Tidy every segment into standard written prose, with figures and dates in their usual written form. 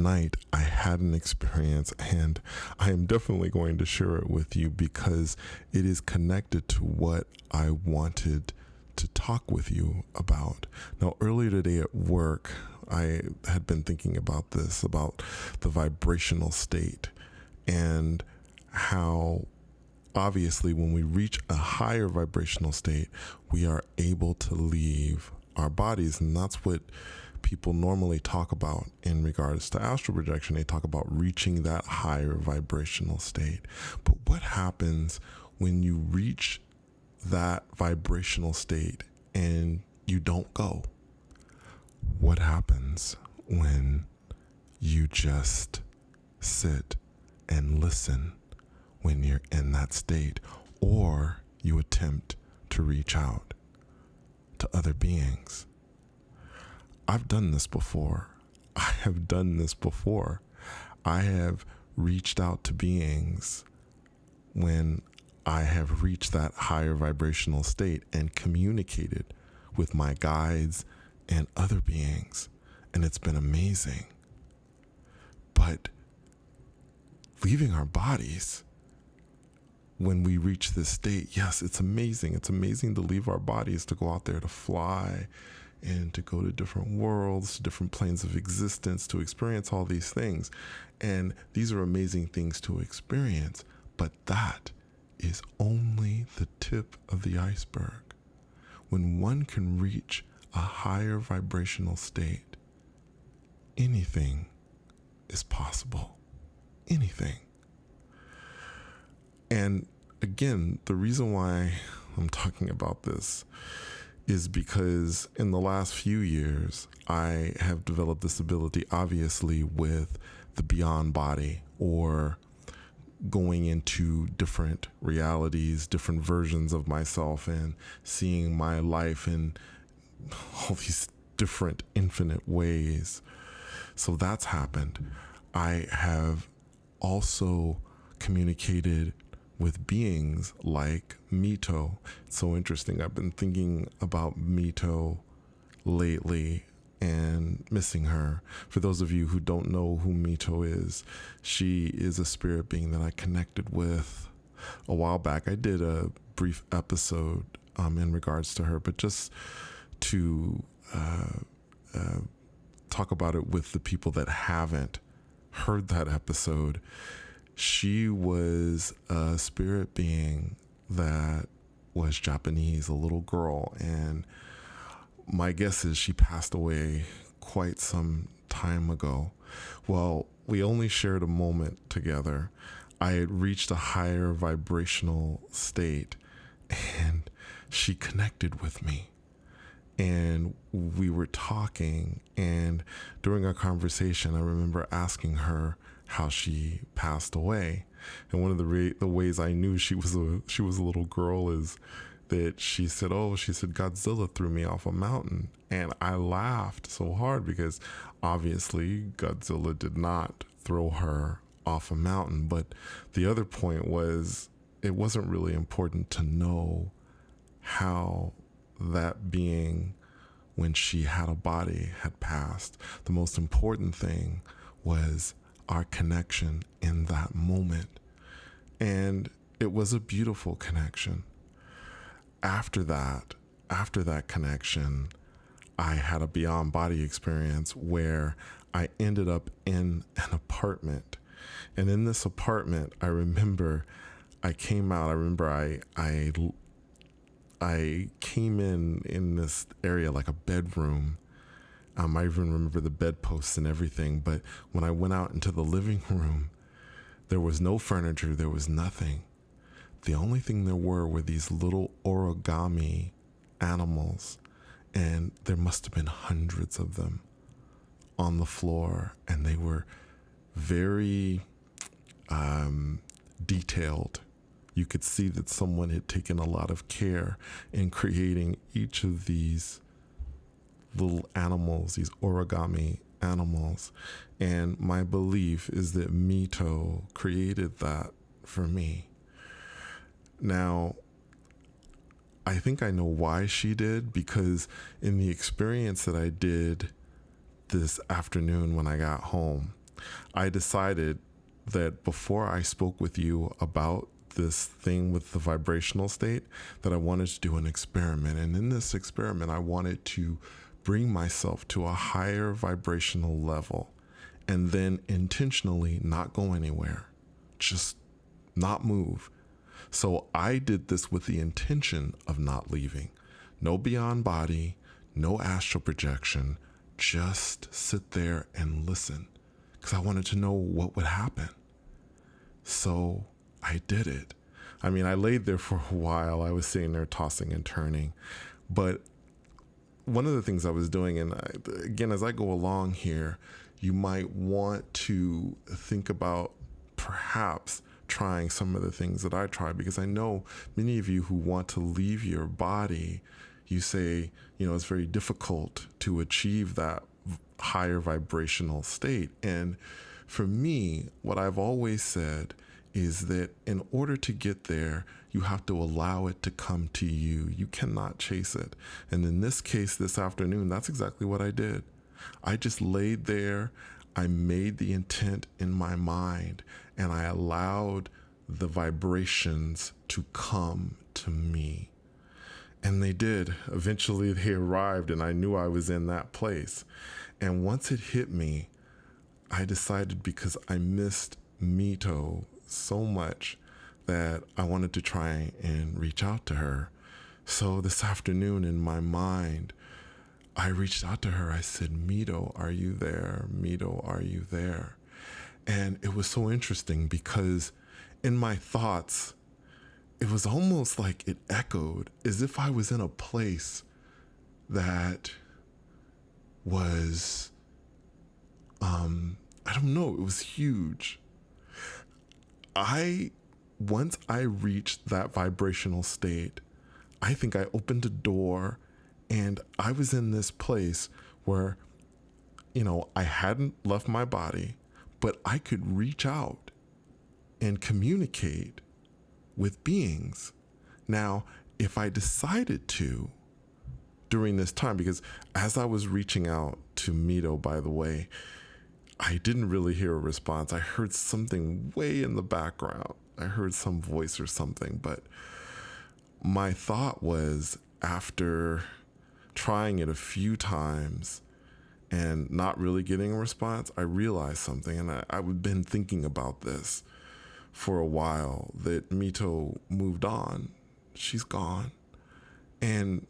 tonight I had an experience, and I am definitely going to share it with you because it is connected to what I wanted to talk with you about. Now, earlier today at work, I had been thinking about this, about the vibrational state, and how obviously when we reach a higher vibrational state, we are able to leave our bodies. And that's what people normally talk about in regards to astral projection. They talk about reaching that higher vibrational state. But what happens when you reach that vibrational state and you don't go? What happens when you just sit and listen when you're in that state, or you attempt to reach out to other beings? I've done this before. I have reached out to beings when I have reached that higher vibrational state and communicated with my guides and other beings, and it's been amazing. But leaving our bodies when we reach this state, yes, it's amazing. It's amazing to leave our bodies, to go out there, to fly and to go to different worlds, to different planes of existence, to experience all these things. And these are amazing things to experience, but that is only the tip of the iceberg. When one can reach a higher vibrational state, anything is possible. Anything. And again, the reason why I'm talking about this is because in the last few years, I have developed this ability, obviously, with the beyond body, or going into different realities, different versions of myself, and seeing my life in all these different infinite ways. So that's happened. I have also communicated with beings like Mito. It's so interesting. I've been thinking about Mito lately and missing her. For those of you who don't know who Mito is, she is a spirit being that I connected with a while back. I did a brief episode in regards to her, but just to talk about it with the people that haven't heard that episode. She was a spirit being that was Japanese, a little girl, and my guess is she passed away quite some time ago. Well, we only shared a moment together. I had reached a higher vibrational state, and she connected with me. And we were talking, and during our conversation, I remember asking her how she passed away. And one of the ways I knew she was a little girl is that she said Godzilla threw me off a mountain. And I laughed so hard because obviously Godzilla did not throw her off a mountain. But the other point was, it wasn't really important to know how that being, when she had a body, had passed. The most important thing was our connection in that moment. And it was a beautiful connection. After that connection, I had a beyond body experience where I ended up in an apartment. And in this apartment, I remember I came out. I remember I came in this area like a bedroom. I even remember the bedposts and everything. But when I went out into the living room, there was no furniture. There was nothing. The only thing there were these little origami animals. And there must have been hundreds of them on the floor. And they were very detailed. You could see that someone had taken a lot of care in creating each of these little animals, these origami animals. And my belief is that Mito created that for me. Now, I think I know why she did, because in the experience that I did this afternoon when I got home, I decided that before I spoke with you about this thing with the vibrational state, that I wanted to do an experiment. And in this experiment, I wanted to bring myself to a higher vibrational level and then intentionally not go anywhere, just not move. So I did this with the intention of not leaving. No beyond body, no astral projection, just sit there and listen because I wanted to know what would happen. So I did it. I mean, I laid there for a while. I was sitting there tossing and turning. But one of the things I was doing, and again, as I go along here, you might want to think about perhaps trying some of the things that I tried, because I know many of you who want to leave your body, you say, it's very difficult to achieve that higher vibrational state. And for me, what I've always said is that in order to get there, you have to allow it to come to you. You cannot chase it. And in this case, this afternoon, that's exactly what I did. I just laid there. I made the intent in my mind, and I allowed the vibrations to come to me. And they did. Eventually they arrived, and I knew I was in that place. And once it hit me, I decided, because I missed Mito so much, that I wanted to try and reach out to her. So this afternoon in my mind, I reached out to her. I said, Mito, are you there? Mito, are you there? And it was so interesting because in my thoughts, it was almost like it echoed as if I was in a place that was, I don't know, it was huge. Once I reached that vibrational state, I think I opened a door, and I was in this place where, I hadn't left my body, but I could reach out and communicate with beings. Now, if I decided to during this time, because as I was reaching out to Mito, by the way, I didn't really hear a response. I heard something way in the background. I heard some voice or something, but my thought was, after trying it a few times and not really getting a response, I realized something, and I've been thinking about this for a while, that Mito moved on. She's gone. And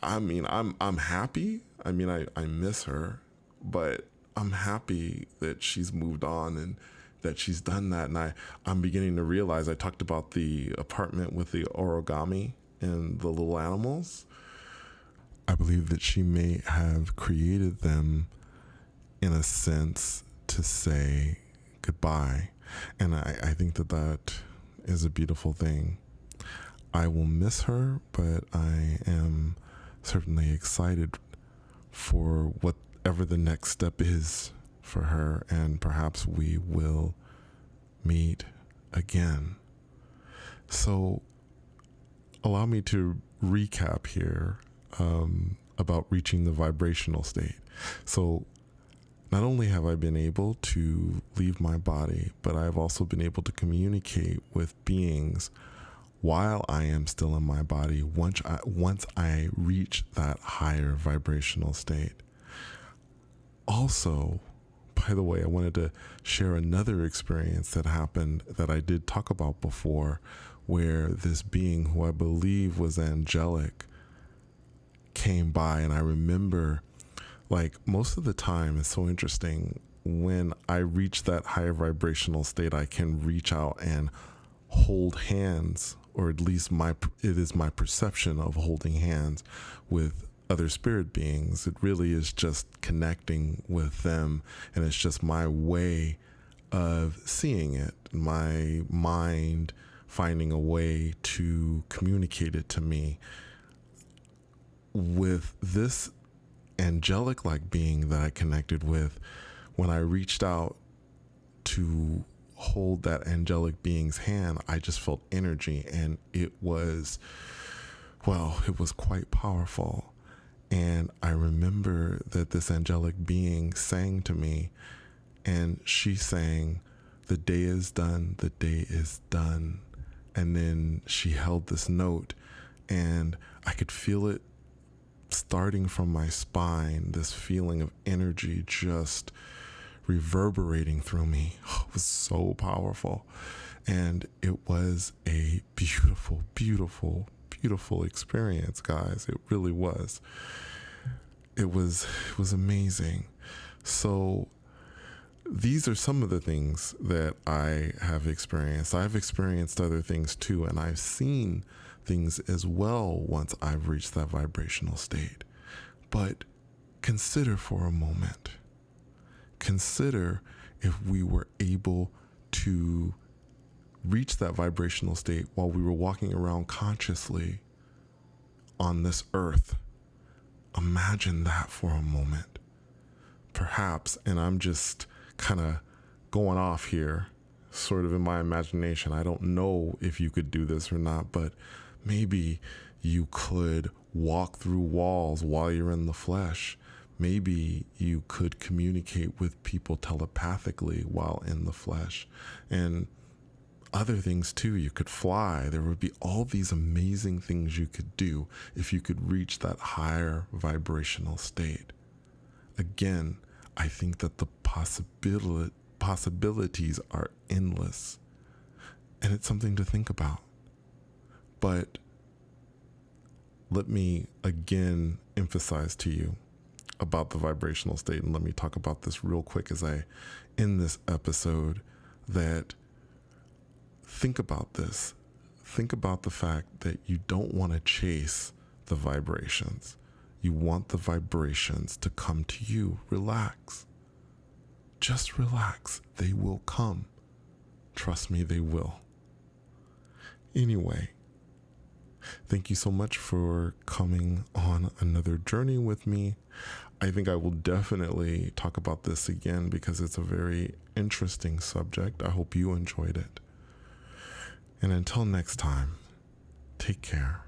I mean, I'm happy. I mean, I miss her, but I'm happy that she's moved on and that she's done that. And I'm beginning to realize, I talked about the apartment with the origami and the little animals. I believe that she may have created them in a sense to say goodbye. And I think that is a beautiful thing. I will miss her, but I am certainly excited for whatever the next step is for her, and perhaps we will meet again. So allow me to recap here about reaching the vibrational state. So not only have I been able to leave my body, but I've also been able to communicate with beings while I am still in my body once I reach that higher vibrational state. Also, by the way, I wanted to share another experience that happened that I did talk about before, where this being, who I believe was angelic, came by. And I remember, like, most of the time, it's so interesting, when I reach that higher vibrational state, I can reach out and hold hands, or at least it is my perception of holding hands with other spirit beings. It really is just connecting with them, and it's just my way of seeing it, my mind finding a way to communicate it to me. With this angelic like being that I connected with, when I reached out to hold that angelic being's hand, I just felt energy, and it was quite powerful. And I remember that this angelic being sang to me And she sang, "The day is done, the day is done." And then she held this note, and I could feel it starting from my spine, this feeling of energy just reverberating through me. It was so powerful. And it was a beautiful, beautiful, beautiful experience, guys. It really was. It was amazing. So these are some of the things that I have experienced. I've experienced other things too, and I've seen things as well once I've reached that vibrational state. But consider for a moment. Consider if we were able to reach that vibrational state while we were walking around consciously on this earth. Imagine that for a moment. Perhaps, and I'm just kind of going off here, sort of in my imagination. I don't know if you could do this or not, but maybe you could walk through walls while you're in the flesh. Maybe you could communicate with people telepathically while in the flesh. And other things too. You could fly. There would be all these amazing things you could do if you could reach that higher vibrational state. Again, I think that the possibilities are endless, and it's something to think about. But let me again emphasize to you about the vibrational state, and let me talk about this real quick as I end this episode, that think about this. Think about the fact that you don't want to chase the vibrations. You want the vibrations to come to you. Relax. Just relax. They will come. Trust me, they will. Anyway, thank you so much for coming on another journey with me. I think I will definitely talk about this again because it's a very interesting subject. I hope you enjoyed it. And until next time, take care.